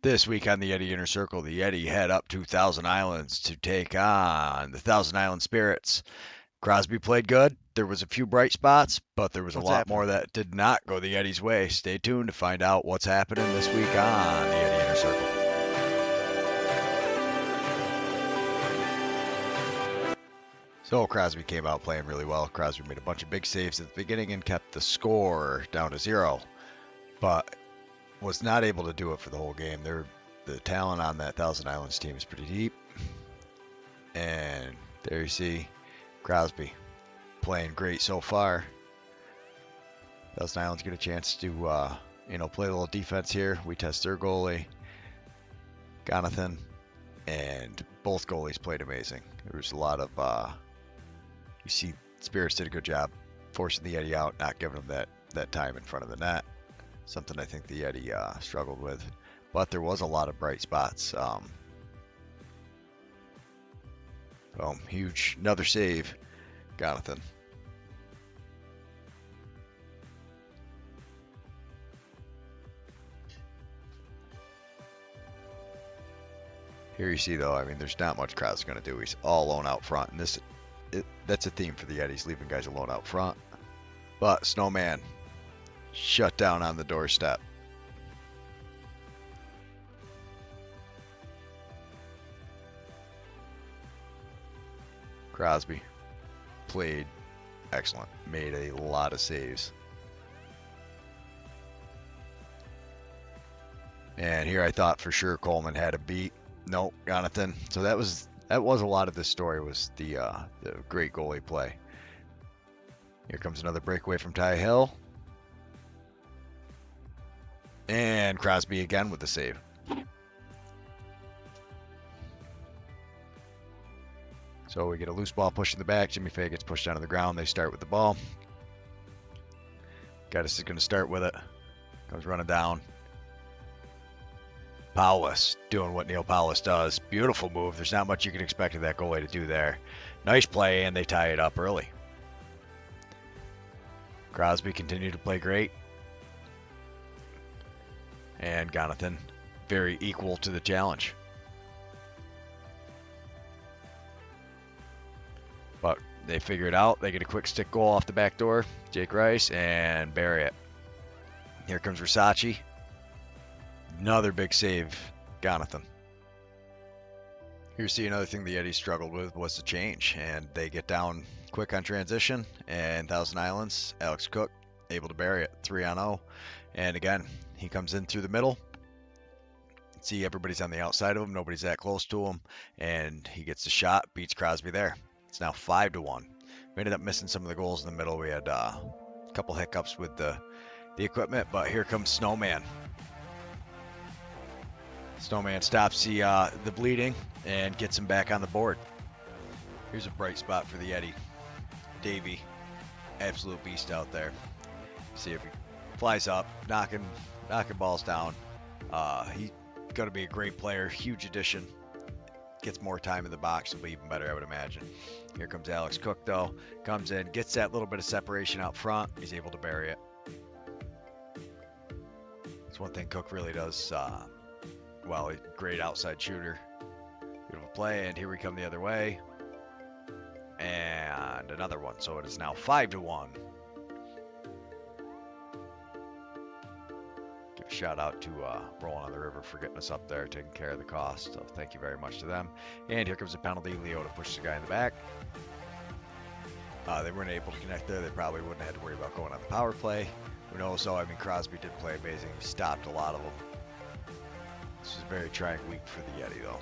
This week on the Yeti Inner Circle, the Yeti head up to Thousand Islands to take on the Thousand Island Spirits. Crosby played good. There was a few bright spots, but there was a What's lot more happening? that did not go the Yeti's way. Stay tuned to find out what's happening this week on the Yeti Inner Circle. So Crosby came out playing really well. Crosby made a bunch of big saves at the beginning and kept the score down to 0, but was not able to do it for the whole game. The talent on that Thousand Islands team is pretty deep. And there you see Crosby playing great so far. Thousand Islands get a chance to, play a little defense here. We test their goalie, Jonathan, and both goalies played amazing. There was a lot of, you see, Spirits did a good job forcing the Yeti out, not giving them that time in front of the net. Something I think the Yeti struggled with, but there was a lot of bright spots. Huge, another save, Jonathan. Here you see, though, I mean, there's not much Crosby's going to do. He's all alone out front, and that's a theme for the Yetis, leaving guys alone out front. But Snowman shut down on the doorstep. Crosby played excellent, made a lot of saves. And here I thought for sure Coleman had a beat. Nope, Jonathan. So that was a lot of this story, was the great goalie play. Here comes another breakaway from Ty Hill. And Crosby again with the save. So we get a loose ball pushed in the back. Jimmy Fay gets pushed down to the ground. They start with the ball. Gaddis is going to start with it. Comes running down. Paulus doing what Neil Paulus does. Beautiful move. There's not much you can expect of that goalie to do there. Nice play, and they tie it up early. Crosby continued to play great. And Jonathan very equal to the challenge. But they figure it out. They get a quick stick goal off the back door. Jake Rice, and bury it. Here comes Versace. Another big save, Jonathan. Here you see another thing the Yeti struggled with was the change, and they get down quick on transition, and Thousand Islands, Alex Cook, able to bury it, 3-0. And again, he comes in through the middle. See, everybody's on the outside of him, nobody's that close to him, and he gets the shot, beats Crosby there. It's now 5-1. We ended up missing some of the goals in the middle. We had a couple hiccups with the equipment, but here comes Snowman. Snowman stops the bleeding and gets him back on the board. Here's a bright spot for the Yeti. Davey, absolute beast out there. See if he flies up, knocking balls down. He's going to be a great player, huge addition. Gets more time in the box, will be even better, I would imagine. Here comes Alex Cook, though. Comes in, gets that little bit of separation out front. He's able to bury it. That's one thing Cook really does well. Great outside shooter. Beautiful play, and here we come the other way. And another one, so it is now 5-1. Give a shout out to Rolling on the River for getting us up there, taking care of the cost. So thank you very much to them. And here comes a penalty. Leo to push the guy in the back. They weren't able to connect there. They probably wouldn't have had to worry about going on the power play. Who knows, though? I mean, Crosby did play amazing. He stopped a lot of them. This was a very trying week for the Yeti, though.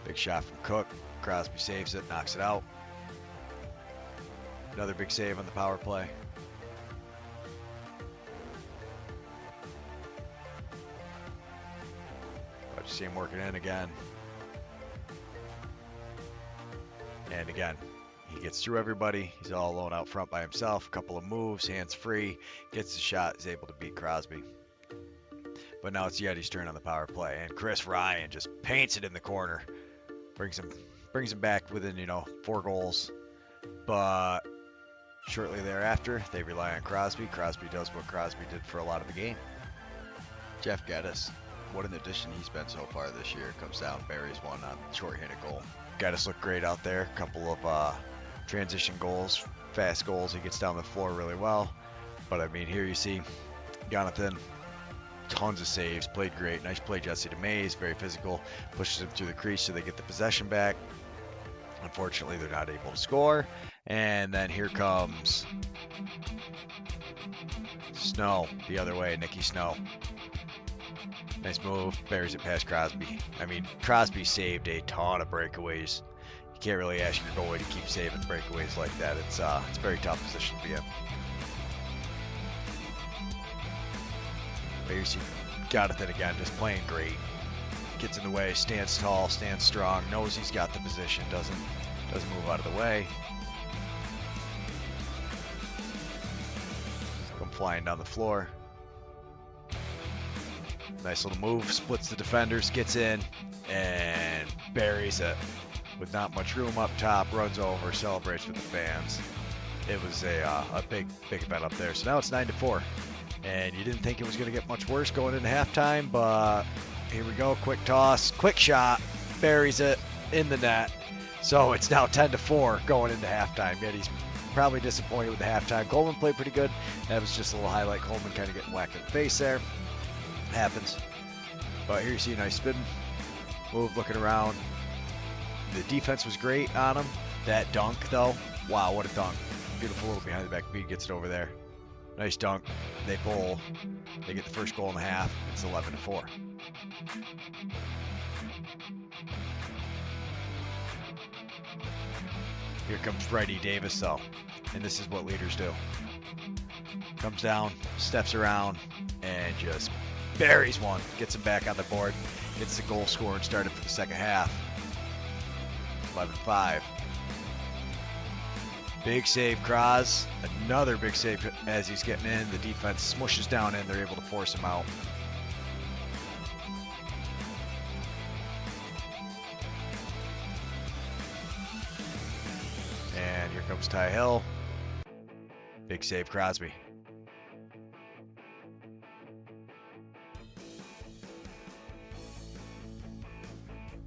Big shot from Cook. Crosby saves it, knocks it out. Another big save on the power play. But you see him working in again. And again, he gets through everybody. He's all alone out front by himself. A couple of moves, hands free, gets the shot, is able to beat Crosby. But now it's Yeti's turn on the power play, and Chris Ryan just paints it in the corner. Brings him back within, 4 goals. But shortly thereafter, they rely on Crosby. Crosby does what Crosby did for a lot of the game. Jeff Geddes, what an addition he's been so far this year. Comes down, buries one on short-handed goal. Geddes looked great out there. A couple of transition goals, fast goals. He gets down the floor really well. But I mean, here you see Jonathan, tons of saves, played great. Nice play, Jesse DeMays, very physical, pushes him through the crease so they get the possession back. Unfortunately, they're not able to score. And then here comes Snow the other way, Nicky Snow. Nice move, buries it past Crosby. I mean, Crosby saved a ton of breakaways. You can't really ask your goalie to keep saving breakaways like that. It's a very tough position to be in. But you see Jonathan again, just playing great. Gets in the way, stands tall, stands strong, knows he's got the position, doesn't move out of the way. Come flying down the floor. Nice little move, splits the defenders, gets in, and buries it with not much room up top, runs over, celebrates with the fans. It was a big event up there. So now it's 9-4. And you didn't think it was going to get much worse going into halftime, but here we go. Quick toss, quick shot, buries it in the net. So it's now 10-4 going into halftime. Yet he's probably disappointed with the halftime. Coleman played pretty good. That was just a little highlight. Coleman kind of getting whacked in the face there. Happens. But here you see a nice spin move, looking around. The defense was great on him. That dunk, though, wow, what a dunk. Beautiful little behind the back beat, gets it over there. Nice dunk. They pull. They get the first goal in the half. It's 11-4. Here comes Freddie Davis, though. And this is what leaders do. Comes down, steps around, and just buries one. Gets him back on the board. Gets the goal scored and started for the second half. 11-5. Big save, Kraz. Another big save as he's getting in. The defense smushes down in. They're able to force him out. And here comes Ty Hill. Big save, Crosby.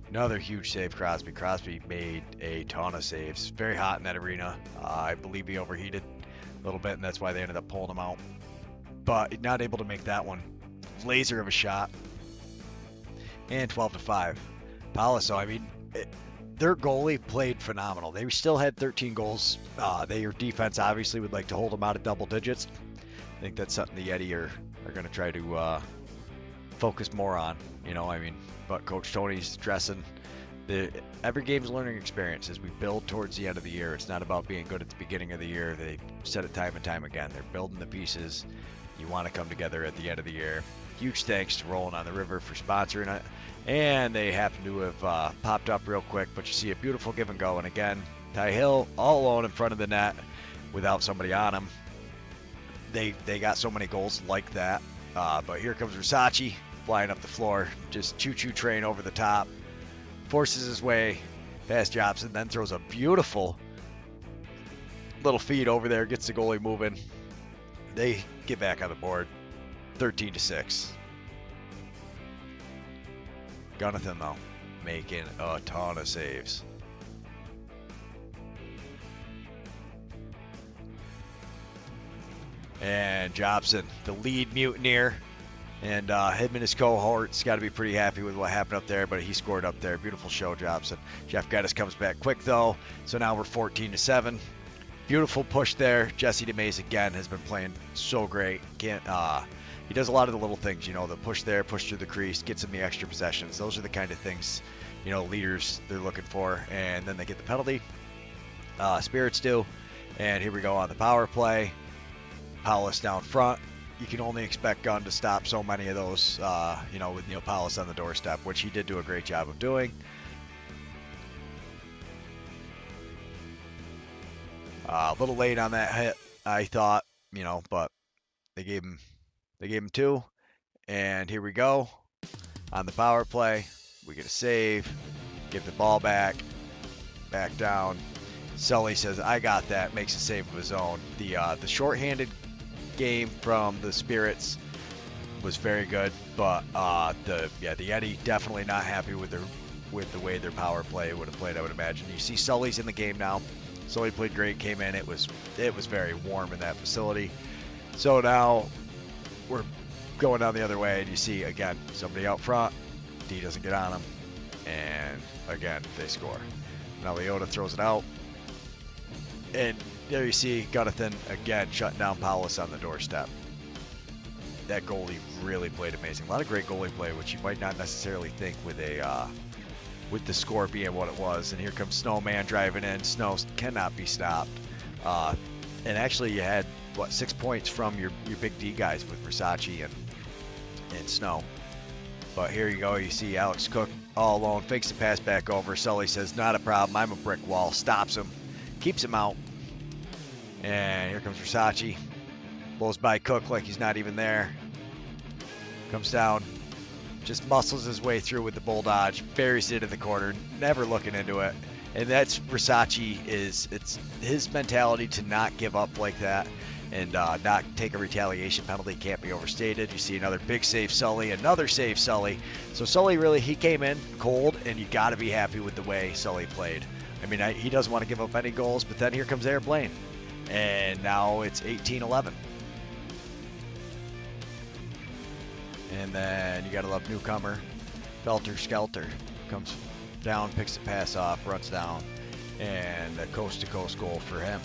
Another huge save, Crosby. Crosby made a ton of saves. Very hot in that arena. I believe he overheated a little bit, and that's why they ended up pulling him out. But not able to make that one. Laser of a shot. And 12-5. Palaso, I mean, their goalie played phenomenal. They still had 13 goals. Their defense obviously would like to hold them out of double digits. I think that's something the Yeti are going to try to focus more on. You know, I mean, but Coach Tony's addressing every game's a learning experience as we build towards the end of the year. It's not about being good at the beginning of the year. They said it time and time again. They're building the pieces. You want to come together at the end of the year. Huge thanks to Rolling on the River for sponsoring it. And they happen to have popped up real quick, but you see a beautiful give and go. And again, Ty Hill all alone in front of the net without somebody on him. They got so many goals like that. But here comes Versace flying up the floor, just choo-choo train over the top, forces his way past Jobson, then throws a beautiful little feed over there, gets the goalie moving. They get back on the board, 13-6. Jonathan, though, making a ton of saves. And Jobson, the lead mutineer. And him and his cohorts got to be pretty happy with what happened up there, but he scored up there. Beautiful show, Jobson. Jeff Geddes comes back quick, though. So now we're 14-7. Beautiful push there. Jesse DeMays, again, has been playing so great. He does a lot of the little things, you know, the push there, push through the crease, gets him the extra possessions. Those are the kind of things, you know, leaders they're looking for. And then they get the penalty. Spirits do. And here we go on the power play. Paulus down front. You can only expect Gunn to stop so many of those, you know, with Neil Paulus on the doorstep, which he did do a great job of doing. A little late on that hit, I thought, you know, but they gave him two. And here we go on the power play. We get a save, give the ball back down, Sully says, "I got that." Makes a save of his own. The shorthanded game from the Spirits was very good, but the Yeti definitely not happy with the way their power play would have played. I would imagine. You see Sully's in the game now. Sully played great. Came in. It was very warm in that facility. So now we're going down the other way, and you see again somebody out front. D doesn't get on him, and again they score. Now Leota throws it out, and there you see Gunnathan again shutting down Paulus on the doorstep. That goalie really played amazing. A lot of great goalie play, which you might not necessarily think with the score being what it was. And here comes Snowman driving in. Snow cannot be stopped. And actually, you had 6 points from your big D guys with Versace and Snow. But here you go. You see Alex Cook all alone, fakes the pass back over. Sully says, "Not a problem. I'm a brick wall." Stops him, keeps him out. And here comes Versace. Blows by Cook like he's not even there. Comes down, just muscles his way through with the bull dodge, buries it in the corner, never looking into it. And that's Versace it's his mentality to not give up like that and not take a retaliation penalty can't be overstated. You see another big save Sully, another save Sully. So Sully really, he came in cold, and you got to be happy with the way Sully played. I mean, he doesn't want to give up any goals, but then here comes Airplane. And now it's 18-11. And then you got to love newcomer. Belter Skelter comes down, picks the pass off, runs down, and a coast-to-coast goal for him.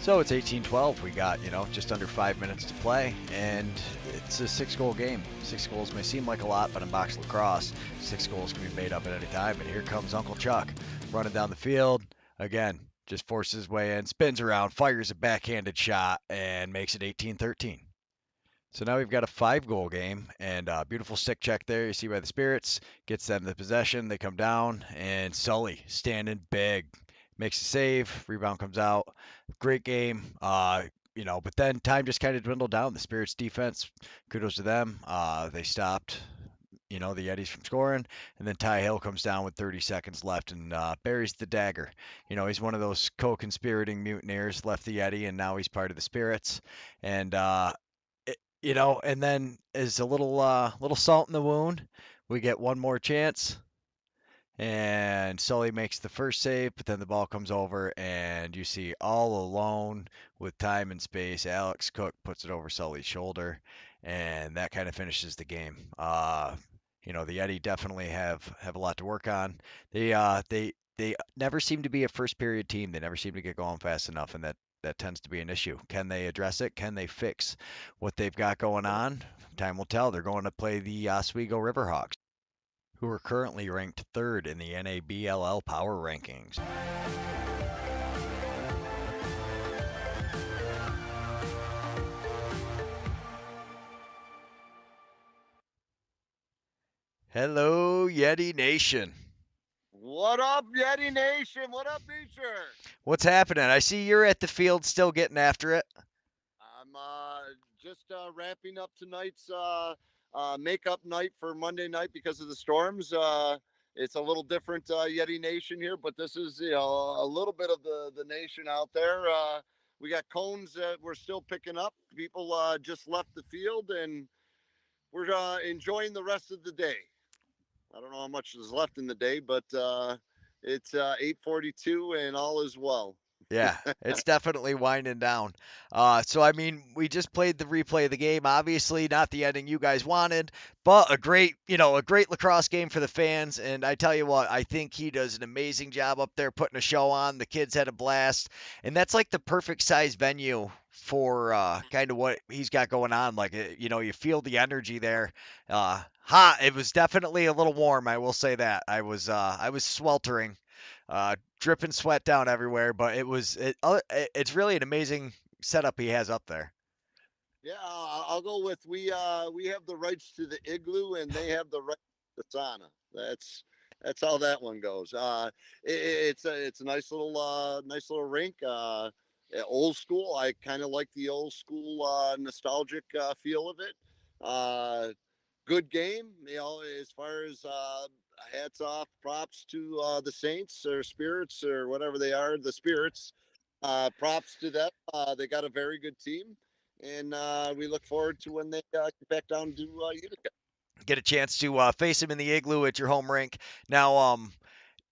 So it's 18-12. We got, just under 5 minutes to play, and it's a 6-goal game. 6 goals may seem like a lot, but in box lacrosse, 6 goals can be made up at any time. And here comes Uncle Chuck running down the field. Again, just forces his way in, spins around, fires a backhanded shot, and makes it 18-13. So now we've got a 5-goal game, and beautiful stick check there. You see by the Spirits, gets them the possession. They come down, and Sully standing big, makes a save. Rebound comes out. Great game. But then time just kind of dwindled down. The Spirits defense, kudos to them. They stopped, the Yetis from scoring, and then Ty Hill comes down with 30 seconds left and buries the dagger. He's one of those co-conspirating mutineers, left the Yeti, and now he's part of the Spirits. And and then as a little salt in the wound, we get one more chance, and Sully makes the first save, but then the ball comes over, and you see all alone with time and space, Alex Cook puts it over Sully's shoulder, and that kind of finishes the game. The Yeti definitely have a lot to work on. They never seem to be a first period team. They never seem to get going fast enough, and that tends to be an issue. Can they address it? Can they fix what they've got going on? Time will tell. They're going to play the Oswego Riverhawks, who are currently ranked 3rd in the NABLL Power Rankings. Hello, Yeti Nation. What up, Yeti Nation? What up, Beecher? What's happening? I see you're at the field still getting after it. I'm just wrapping up tonight's makeup night for Monday night because of the storms. It's a little different Yeti Nation here, but this is a little bit of the nation out there. We got cones that we're still picking up. People just left the field, and we're enjoying the rest of the day. I don't know how much is left in the day, but it's 8:42 and all is well. Yeah, it's definitely winding down. So I mean, we just played the replay of the game. Obviously, not the ending you guys wanted, but a great lacrosse game for the fans. And I tell you what, I think he does an amazing job up there putting a show on. The kids had a blast, and that's like the perfect size venue for kind of what he's got going on. Like, you feel the energy there. Hot. It was definitely a little warm. I will say that. I was sweltering. Dripping sweat down everywhere, but it's really an amazing setup he has up there. Yeah, I'll go with we have the rights to the igloo and they have the right to the sauna. That's how that one goes. It's a nice little rink. Old school. I kind of like the old school nostalgic feel of it. Good game. As far as hats off, props to the Saints or Spirits or whatever they are, the Spirits. Props to them. They got a very good team, and we look forward to when they get back down to Utica. Get a chance to face him in the igloo at your home rink. Now,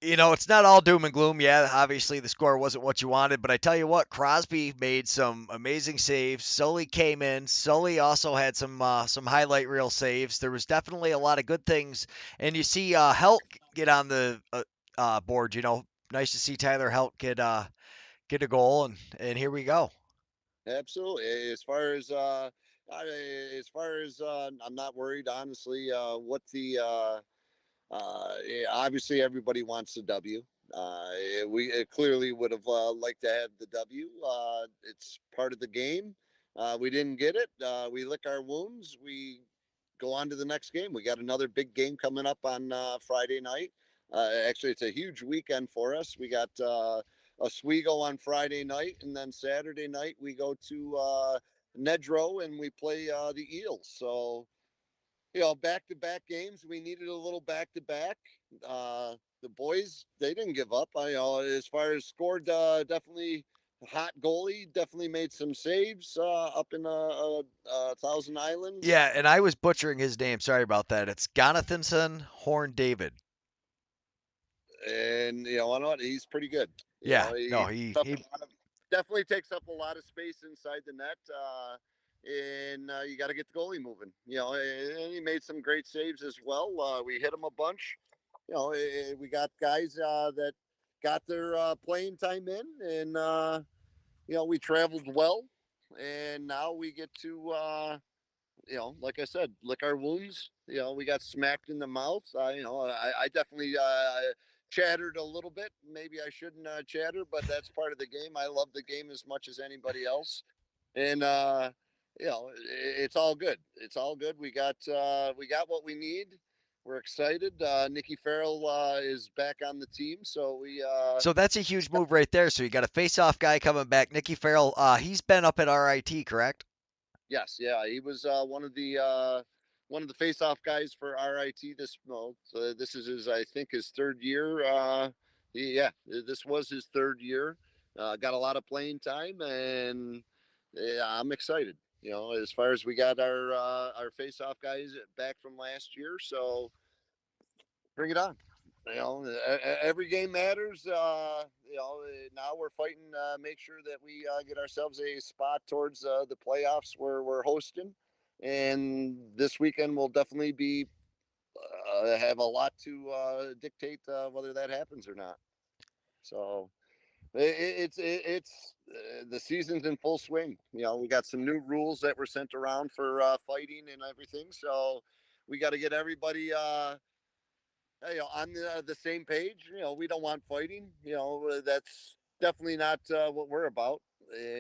it's not all doom and gloom. Yeah, obviously the score wasn't what you wanted, but I tell you what, Crosby made some amazing saves. Sully came in. Sully also had some highlight reel saves. There was definitely a lot of good things, and you see Helt get on the board. Nice to see Tyler Helt get a goal, and here we go. Absolutely. As far as I'm not worried, honestly. What the yeah, obviously everybody wants the W. We clearly would have liked to have the W. It's part of the game. We didn't get it. We lick our wounds. We go on to the next game. We got another big game coming up on Friday night. Actually, it's a huge weekend for us. We got Oswego on Friday night, and then Saturday night we go to Nedro and we play the Eels. So back to back games. We needed a little back to back. The boys, they didn't give up. As far as scored, definitely hot goalie, definitely made some saves up in Thousand Islands. Yeah, and I was butchering his name. Sorry about that. It's Gonathanson Horn David. And you know what? He's pretty good. Yeah, no, He definitely takes up a lot of space inside the net. And you got to get the goalie moving. And he made some great saves as well. We hit him a bunch. We got guys that got their playing time in, and we traveled well, and now we get to like I said, lick our wounds. We got smacked in the mouth. I definitely chattered a little bit. Maybe I shouldn't chatter, but that's part of the game. I love the game as much as anybody else, and it's all good. It's all good. We got what we need. We're excited. Nikki Farrell is back on the team, so So that's a huge move right there. So you got a face-off guy coming back, Nicky Farrell. He's been up at RIT, correct? yes, yeah, he was one of the face-off guys for RIT this month. This is his, I think, his third year. Yeah, this was his third year. Got a lot of playing time, and yeah, I'm excited. As far as we got our face-off guys back from last year, so bring it on. Every game matters. Now we're fighting. Make sure that we get ourselves a spot towards the playoffs where we're hosting, and this weekend will definitely be have a lot to dictate whether that happens or not. So it's the season's in full swing. We got some new rules that were sent around for fighting and everything. So we got to get everybody on the same page. We don't want fighting. That's definitely not what we're about.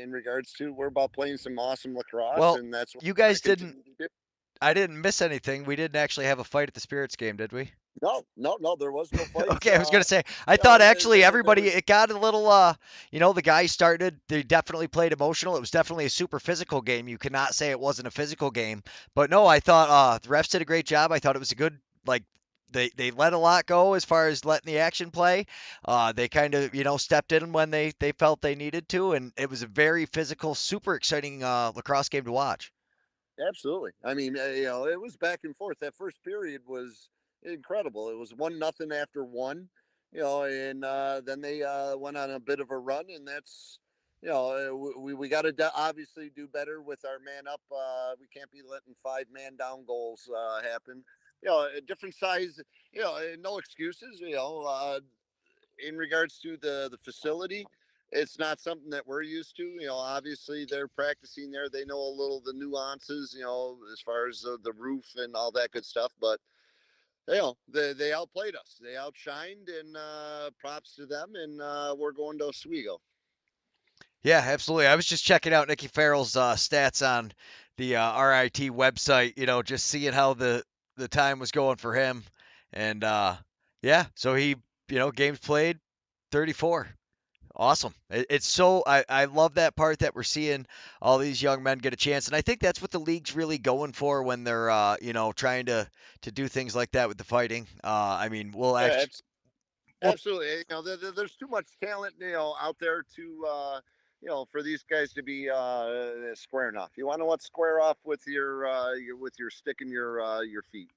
In regards to, we're about playing some awesome lacrosse, Well, and that's what you we're going guys to continue didn't. to do. I didn't miss anything. We didn't actually have a fight at the Spirits game, did we? No, no, no. There was no fights. Okay, I was gonna say. I thought actually There everybody. was. It got a little. The guys started. They definitely played emotional. It was definitely a super physical game. You cannot say it wasn't a physical game. But no, I thought the refs did a great job. I thought it was a good like. They let a lot go as far as letting the action play. They kind of stepped in when they felt they needed to, and it was a very physical, super exciting lacrosse game to watch. Absolutely. I mean, it was back and forth. That first period was incredible. It was 1-0 after one, and then they went on a bit of a run, and that's, we got to obviously do better with our man up. We can't be letting 5-man down goals happen. A different size, no excuses, in regards to the facility. It's not something that we're used to. Obviously they're practicing there. They know a little the nuances, as far as the roof and all that good stuff. But they outplayed us. They outshined, and props to them. And we're going to Oswego. Yeah, absolutely. I was just checking out Nicky Farrell's stats on the RIT website, just seeing how the time was going for him. And yeah, so he, games played 34. Awesome. It's so I love that part that we're seeing all these young men get a chance, and I think that's what the league's really going for when they're trying to do things like that with the fighting. I mean, we'll Yeah, actually we'll absolutely. There's too much talent, out there to, for these guys to be squaring off. You want to square off with your stick in your feet.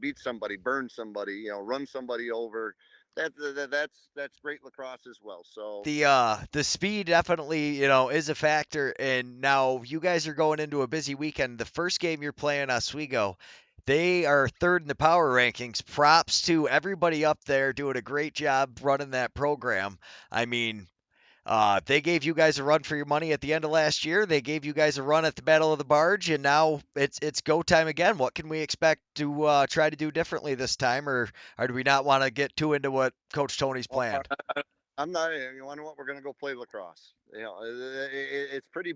Beat somebody, burn somebody, run somebody over. That's great lacrosse as well. So the speed definitely is a factor, and now you guys are going into a busy weekend. The first game you're playing Oswego. They are third in the power rankings. Props to everybody up there doing a great job running that program. I mean, they gave you guys a run for your money at the end of last year. They gave you guys a run at the Battle of the Barge, and now it's go time again. What can we expect to try to do differently this time, or do we not want to get too into what Coach Tony's well, planned? I'm not. You want to know what? We're going to go play lacrosse. It's pretty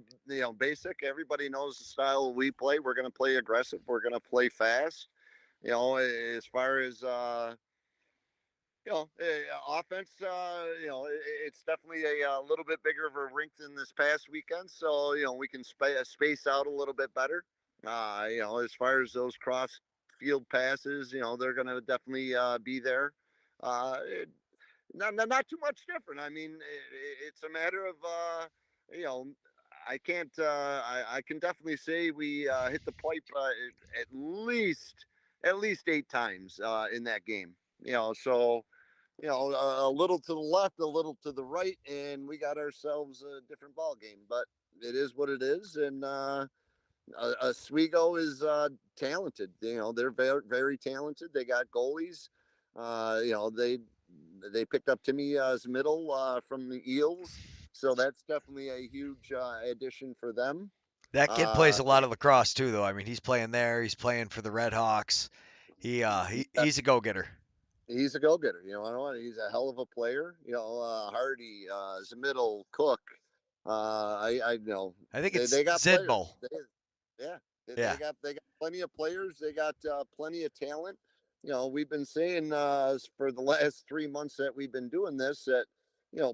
basic. Everybody knows the style we play. We're going to play aggressive. We're going to play fast. As far as offense, it's definitely a little bit bigger of a rink than this past weekend, so we can space out a little bit better. As far as those cross field passes, they're going to definitely be there. Not too much different. I mean, it's a matter of you know, I can't. I can definitely say we hit the pipe at least 8 times in that game. So a little to the left, a little to the right, and we got ourselves a different ball game. But it is what it is, and Oswego is talented. They're very very talented. They got goalies. They picked up Timmy Middle from the Eels, so that's definitely a huge addition for them. That kid plays Uh, a lot of lacrosse too, though. I mean, he's playing there. He's playing for the Red Hawks. He's a go getter. he's a go-getter. I know what, he's a hell of a player. Hardy, Middle, Cook. I know I think they, it's they got Zidmo. players. Yeah, they, Yeah. they got plenty of players. They got plenty of talent. We've been saying for the last 3 months that we've been doing this that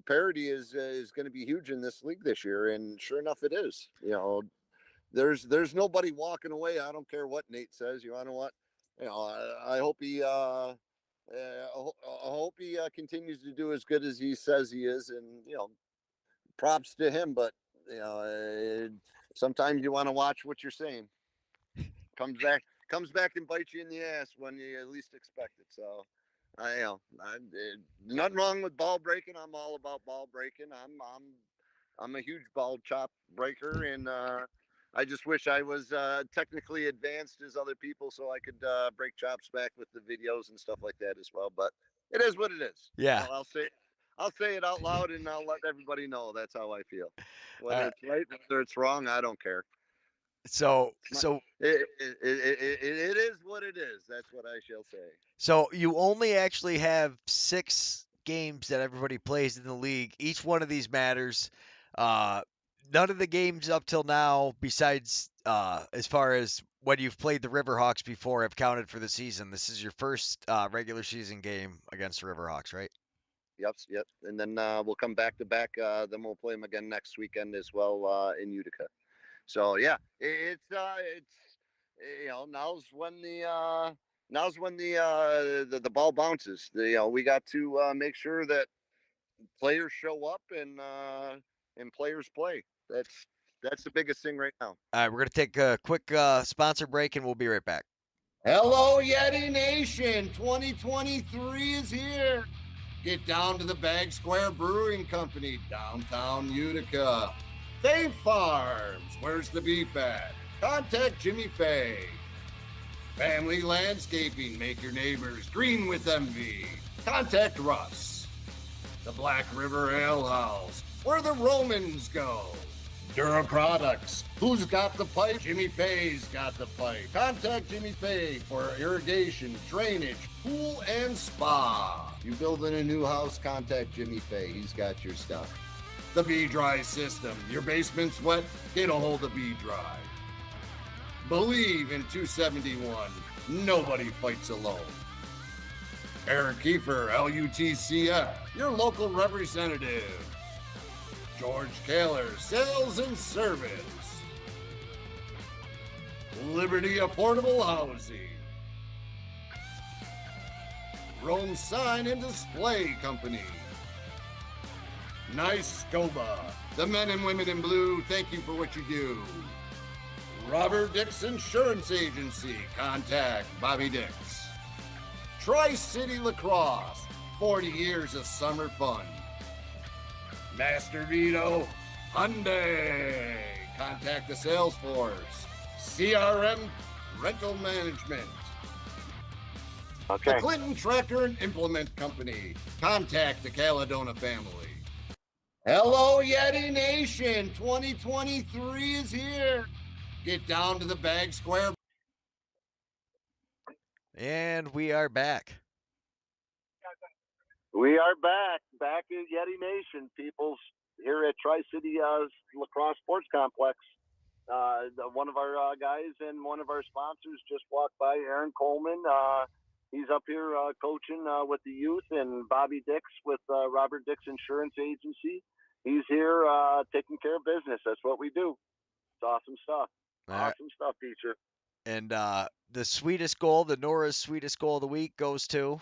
parity is going to be huge in this league this year, and sure enough, it is. There's nobody walking away. I don't care what Nate says. You know what? I hope he I hope he continues to do as good as he says he is, and props to him. But you know, uh, sometimes you want to watch what you're saying. Comes back and bites you in the ass when you least expect it. So, nothing wrong with ball breaking. I'm all about ball breaking. I'm a huge ball chop breaker, and I just wish I was technically advanced as other people, so I could break chops back with the videos and stuff like that as well. But it is what it is. Yeah. I'll say it out loud, and I'll let everybody know that's how I feel. Whether Uh, it's right, whether it's wrong, I don't care. so It's not, so it is what it is. That's what I shall say. so you only actually have 6 games that everybody plays in the league. Each one of these matters. Uh, None of the games up till now, besides as far as when you've played the Riverhawks before, have counted for the season. This is your first regular season game against the Riverhawks, right? Yep. And then we'll come back to back. Then we'll play them again next weekend as well in Utica. So yeah, it's now's when the ball bounces. We got to make sure that players show up and players play. That's the biggest thing right now. All right, we're gonna take a quick sponsor break, and we'll be right back. Hello, Yeti Nation. 2023 is here. Get down to the Bag Square Brewing Company, downtown Utica. Fay Farms, where's the beef at? Contact Jimmy Fay. Family Landscaping, make your neighbors green with envy. Contact Russ. The Black River Ale House, where the Romans go. Dura Products, who's got the pipe? Jimmy Fay's got the pipe. Contact Jimmy Fay for irrigation, drainage, pool, and spa. You building a new house, contact Jimmy Fay. He's got your stuff. The B-Dry System. Your basement's wet? Get a hold of B-Dry. Believe in 271. Nobody fights alone. Eric Kiefer, LUTCF, your local representative. George Kaler, Sales and Service. Liberty Affordable Housing. Rome Sign and Display Company. Nice Scoba. The men and women in blue, thank you for what you do. Robert Dix Insurance Agency. Contact Bobby Dix. Tri-City Lacrosse. 40 years of summer fun. Master Vito Hyundai. Contact the sales force. CRM Rental Management. Okay. The ClintonTractor and Implement Company. Contact the Calidonna family. Hello, Yeti Nation. 2023 is here. Get down to the Bag Square. And we are back. We are back at Yeti Nation, people, here at Tri-City Lacrosse Sports Complex. One of our guys and one of our sponsors just walked by, Aaron Coleman. He's up here coaching with the youth, and Bobby Dix with Robert Dix Insurance Agency. He's here taking care of business. That's what we do. It's awesome stuff. Awesome stuff, teacher. And the sweetest goal, the Nora's sweetest goal of the week goes to?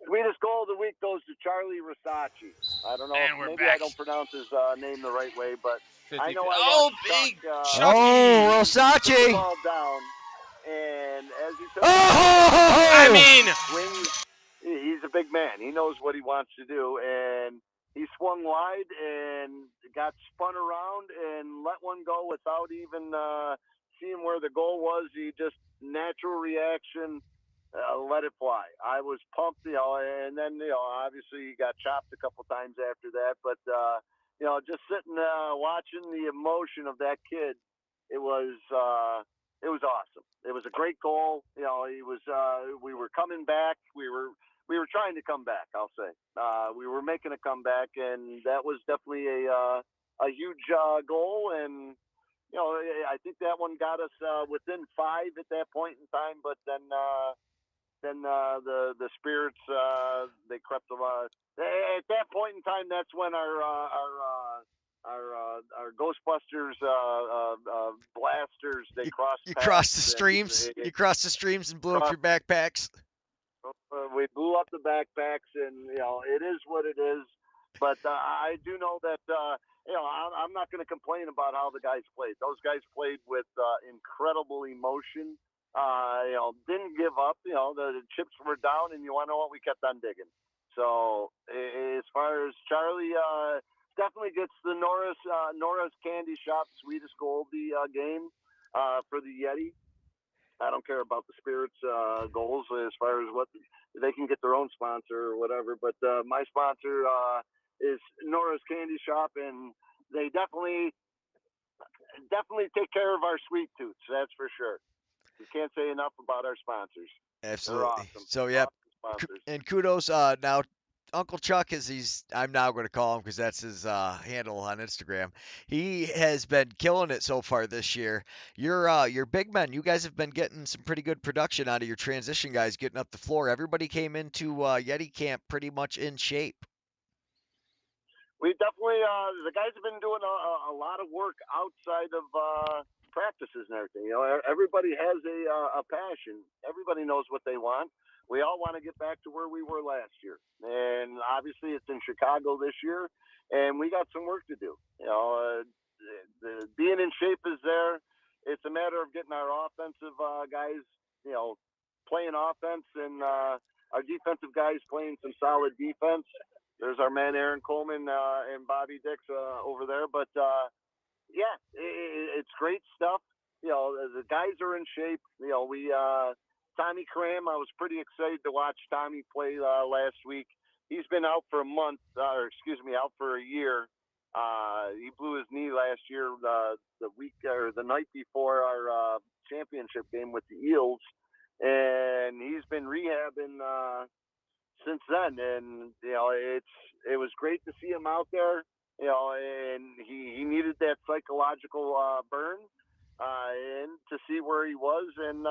Sweetest goal of the week goes to Charlie Risacci. I don't know. Maybe I don't pronounce his name the right way, but 50, I know I watched big Chuck, Risacci! took the ball down, and as he took I mean, he's a big man. He knows what he wants to do, and he swung wide and got spun around and let one go without even seeing where the goal was. He just natural reaction. Let it fly. I was pumped, and then, obviously he got chopped a couple times after that. But, just sitting watching the emotion of that kid, it was awesome. It was a great goal. He was. We were coming back. We were trying to come back. I'll say we were making a comeback, and that was definitely a huge goal. And I think that one got us within 5 at that point in time. But then the spirits they crept at that point in time. That's when our Ghostbusters blasters they crossed. You crossed the streams. You crossed the streams and blew up your backpacks. We blew up the backpacks, and it is what it is. But I do know that I'm not going to complain about how the guys played. Those guys played with incredible emotion. Didn't give up. The chips were down, and you want to know what? We kept on digging. So as far as Charlie, definitely gets the Nora's Candy Shop sweetest goal of the game for the Yeti. I don't care about the Spirits goals as far as what they can get their own sponsor or whatever. But my sponsor is Nora's Candy Shop, and they definitely take care of our sweet tooths. That's for sure. We can't say enough about our sponsors. Absolutely. They're awesome. So, yeah. Awesome and kudos. Now, Uncle Chuck, I'm now going to call him because that's his handle on Instagram. He has been killing it so far this year. Your big men, you guys have been getting some pretty good production out of your transition guys getting up the floor. Everybody came into Yeti camp pretty much in shape. We definitely, the guys have been doing a lot of work outside of practices and everything. Everybody has a passion. Everybody knows what they want. We all want to get back to where we were last year, and obviously it's in Chicago this year, and we got some work to do. The being in shape is there. It's a matter of getting our offensive guys, playing offense, and our defensive guys playing some solid defense. There's our man Aaron Coleman and Bobby Dix over there, but it's great stuff. The guys are in shape. Tommy Cram, I was pretty excited to watch Tommy play last week. He's been out for out for a year. He blew his knee last year the week or the night before our championship game with the Eels, and he's been rehabbing since then. And it was great to see him out there. And he needed that psychological burn. And to see where he was, and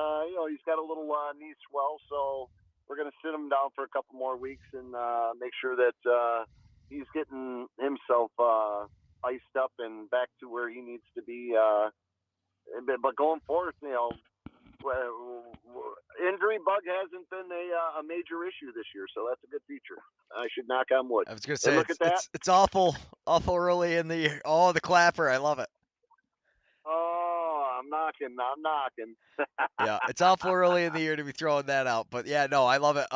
he's got a little knee swell, so we're going to sit him down for a couple more weeks and make sure that he's getting himself iced up and back to where he needs to be. But going forth, injury bug hasn't been a major issue this year, so that's a good feature. I should knock on wood. I was gonna And say look at that. it's awful early in the year. Oh, the clapper, I love it. Oh, I'm knocking. Yeah, it's awful early in the year to be throwing that out, but yeah, no, I love it.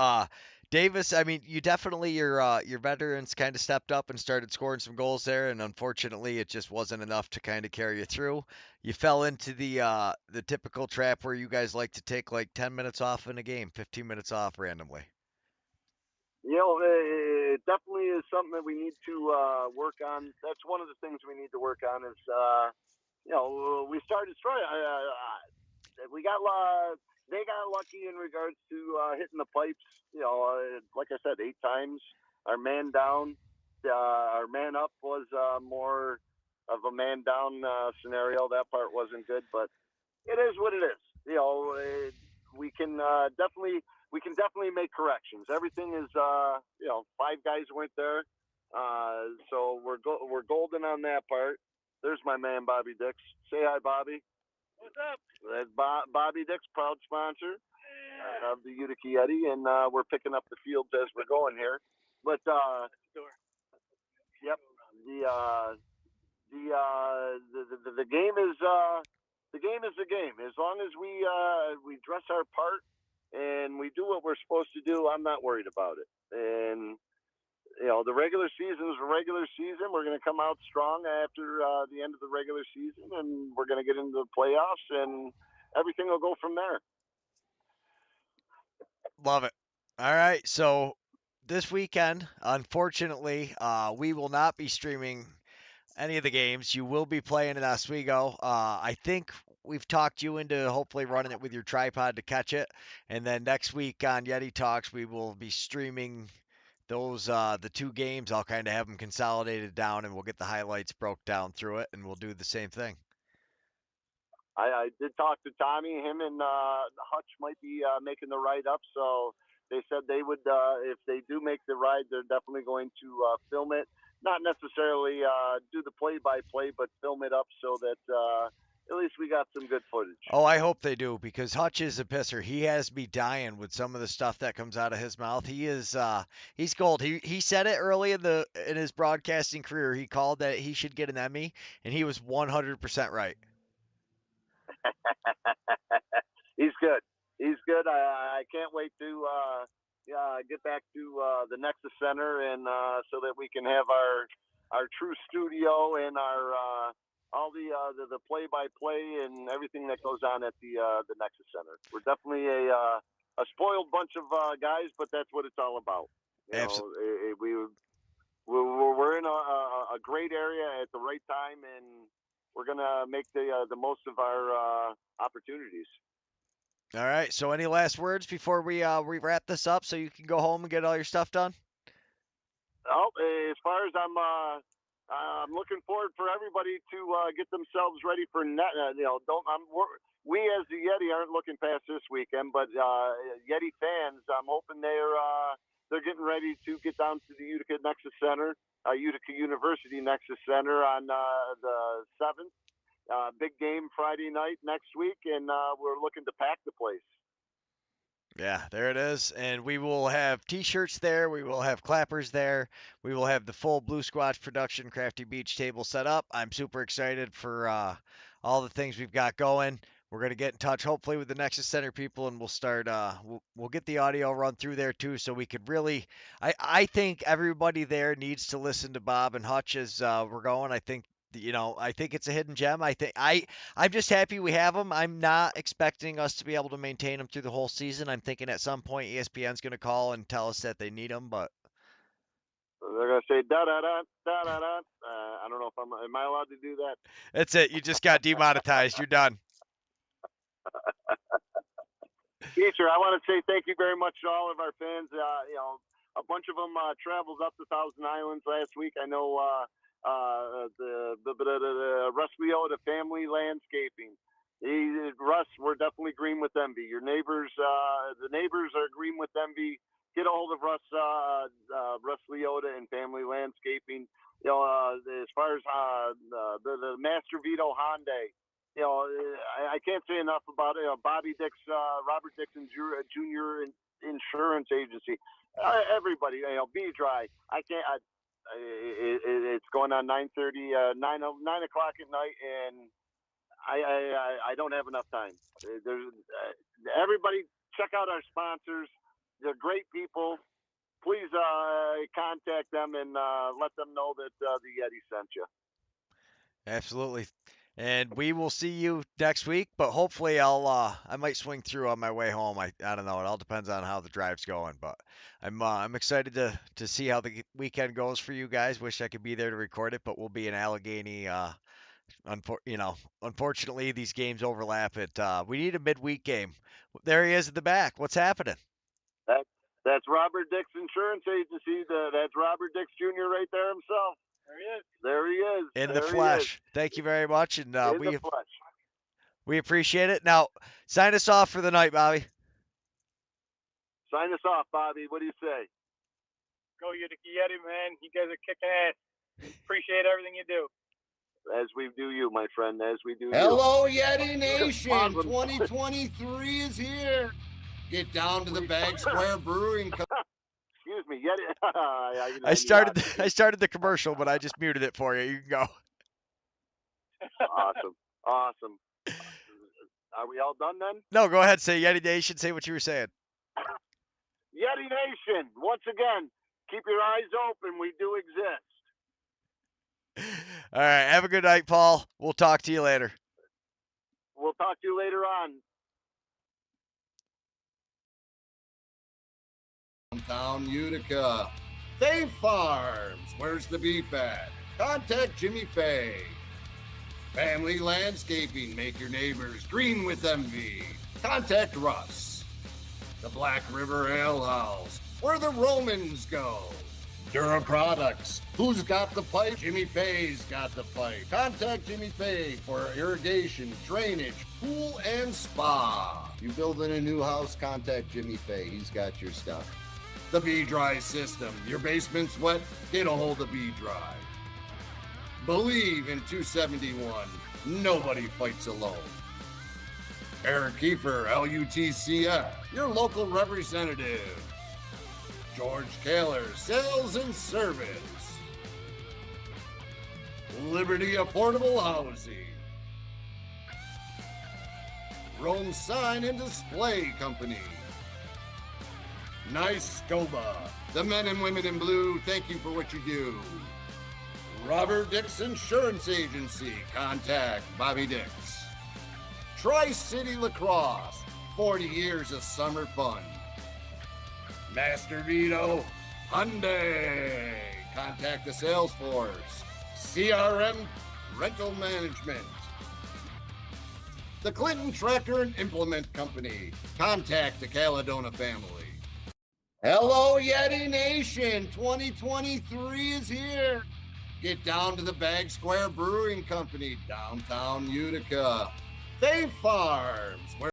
Davis, I mean, you definitely your veterans kind of stepped up and started scoring some goals there, and unfortunately, it just wasn't enough to kind of carry you through. You fell into the typical trap where you guys like to take like 10 minutes off in a game, 15 minutes off randomly. It definitely is something that we need to work on. That's one of the things we need to work on is, we started strong. We got they got lucky in regards to hitting the pipes. Like I said, 8 times. Our man down, our man up was more of a man down scenario. That part wasn't good, but it is what it is. We can definitely make corrections. Everything is 5 guys went there, so we're golden on that part. There's my man Bobby Dix. Say hi, Bobby. What's up? That's Bobby Dix, proud sponsor of the Utica Yeti, and we're picking up the fields as we're going here. But yep, the game is the game is the game. As long as we dress our part and we do what we're supposed to do, I'm not worried about it. And the regular season is a regular season. We're going to come out strong after the end of the regular season, and we're going to get into the playoffs, and everything will go from there. Love it. All right, so this weekend, unfortunately, we will not be streaming any of the games. You will be playing in Oswego. I think we've talked you into hopefully running it with your tripod to catch it. And then next week on Yeti Talks, we will be streaming those the 2 games. I'll kind of have them consolidated down, and we'll get the highlights broke down through it, and we'll do the same thing. I did talk to Tommy. Him and Hutch might be making the ride up, so they said they would, if they do make the ride, they're definitely going to film it. Not necessarily do the play-by-play, but film it up so that at least we got some good footage. Oh, I hope they do, because Hutch is a pisser. He has me dying with some of the stuff that comes out of his mouth. He is he's gold. He said it early in his broadcasting career. He called that he should get an Emmy, and he was 100% right. He's good. He's good. I can't wait to get back to the Nexus Center, and so that we can have our true studio and our all the play-by-play and everything that goes on at the Nexus Center. We're definitely a spoiled bunch of guys, but that's what it's all about. We're in a great area at the right time, and we're gonna make the most of our opportunities. All right. So, any last words before we wrap this up, so you can go home and get all your stuff done? Oh, as far as I'm looking forward for everybody to get themselves ready for net. We as the Yeti aren't looking past this weekend, but Yeti fans, I'm hoping they're getting ready to get down to the Utica Nexus Center, Utica University Nexus Center on the 7th. Big game Friday night next week, and we're looking to pack the place. Yeah, there it is. And we will have T-shirts there. We will have clappers there. We will have the full Blue Squatch production Crafty Beach table set up. I'm super excited for all the things we've got going. We're going to get in touch hopefully with the Nexus Center people, and we'll start we'll get the audio run through there too, so we could really I think everybody there needs to listen to Bob and Hutch as we're going. I think it's a hidden gem. I'm just happy we have them. I'm not expecting us to be able to maintain them through the whole season. I'm thinking at some point ESPN's going to call and tell us that they need them, but they're going to say da da da da da da. I don't know if am I allowed to do that? That's it. You just got demonetized. You're done. Teacher, I want to say thank you very much to all of our fans. A bunch of them traveled up to Thousand Islands last week. I know the Russ Leota Family Landscaping. Russ, we're definitely green with envy. Your neighbors, the neighbors are green with envy get a hold of Russ Leota and Family Landscaping. As far as the Master Vito Hyundai, I can't say enough about it. Bobby Dix, Robert Dixon Jr. Insurance Agency. Everybody, B-Dry. It's going on 9:30, 9 o'clock at night, and I don't have enough time. Everybody, check out our sponsors. They're great people. Please contact them and let them know that the Yeti sent you. Absolutely. And we will see you next week, but hopefully I might swing through on my way home. I don't know. It all depends on how the drive's going, but I'm excited to see how the weekend goes for you guys. Wish I could be there to record it, but we'll be in Allegheny. Unfortunately, these games overlap. We need a midweek game. There he is in the back. What's happening? That's Robert Dix Insurance Agency. That's Robert Dix Jr. right there himself. There he is. In the flesh. Thank you very much, and the flesh. We appreciate it. Now, sign us off for the night, Bobby. Sign us off, Bobby. What do you say? Go Yeti, man. You guys are kicking ass. Appreciate everything you do. As we do you, my friend. As we do you. Hello, Yeti Nation. 2023 is here. Get down to the Bag Square Brewing Company. Excuse me, Yeti. I started the commercial, but I just muted it for you. You can go. Awesome. Are we all done then? No, go ahead. Say Yeti Nation. Say what you were saying. Yeti Nation, once again, keep your eyes open. We do exist. All right. Have a good night, Paul. We'll talk to you later. We'll talk to you later on. Downtown Utica. Fay Farms. Where's the beef at? Contact Jimmy Fay. Family Landscaping. Make your neighbors green with envy. Contact Russ. The Black River Ale House. Where the Romans go. Dura Products. Who's got the pipe? Jimmy Fay's got the pipe. Contact Jimmy Fay for irrigation, drainage, pool, and spa. You building a new house? Contact Jimmy Fay. He's got your stuff. The B-Dry system. Your basement's wet? Get a hold of B-Dry. Believe in 271. Nobody fights alone. Eric Kiefer, LUTCF, your local representative. George Kaler, Sales and Service. Liberty Affordable Housing. Rome Sign and Display Company. Nice Scoba. The men and women in blue, thank you for what you do. Robert Dix Insurance Agency. Contact Bobby Dix. Tri-City Lacrosse. 40 years of summer fun. Master Vito Hyundai. Contact the sales force. CRM Rental Management. The ClintonTractor and Implement Company. Contact the Calidonna family. Hello, Yeti Nation. 2023 is here. Get down to the Bag Square Brewing Company, downtown Utica. Fay Farms.